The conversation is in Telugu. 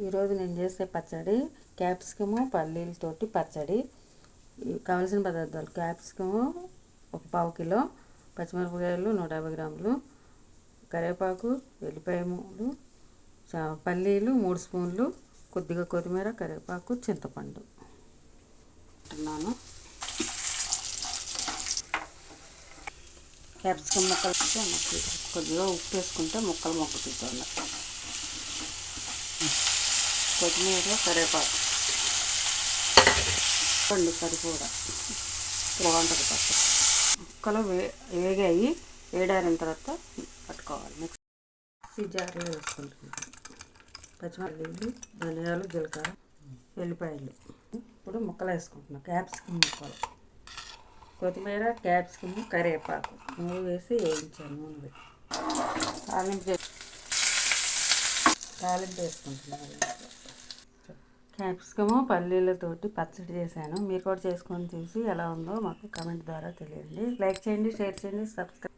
ఈరోజు నేను చేసే పచ్చడి క్యాప్సికము పల్లీలతోటి పచ్చడి. కావలసిన పదార్థాలు: క్యాప్సికము 1/4 కిలో, పచ్చిమిరపకాయలు 150 గ్రాములు, కరివేపాకు, వెల్లిపాయ 3, పల్లీలు 3 స్పూన్లు, కొద్దిగా కొత్తిమీర, కరివేపాకు, చింతపండు. అంటున్నాను క్యాప్సికమ్ ముక్కలు కొద్దిగా ఉప్పు వేసుకుంటే ముక్కలు మొక్కుతుంది. కొత్తిమీర, కరివేపాకు పండు సరిపోడా బాగుంటుంది పచ్చడి. ముక్కలు వేగాయి, వేడారిన తర్వాత పట్టుకోవాలి. మిక్సీ జార్లో వేసుకుంటున్నాను పచ్చిమిరపకాయలు, ధనియాలు, జీలకర్ర, వెల్లిపాయలు. ఇప్పుడు ముక్కలు వేసుకుంటున్నాను. క్యాప్సికమ్ ముక్కలు, కొత్తిమీర, క్యాప్సికమ్, కరివేపాకు 3 వేసి వేయించాను. నూనె తాలింపు వేసుకుంటున్నాను. క్యాప్సికము పల్లీలతోటి పచ్చడి చేశాను. మీరు కూడా చేసుకొని చూసి ఎలా ఉందో మాకు కామెంట్ ద్వారా తెలియండి. లైక్ చేయండి, షేర్ చేయండి, సబ్స్క్రైబ్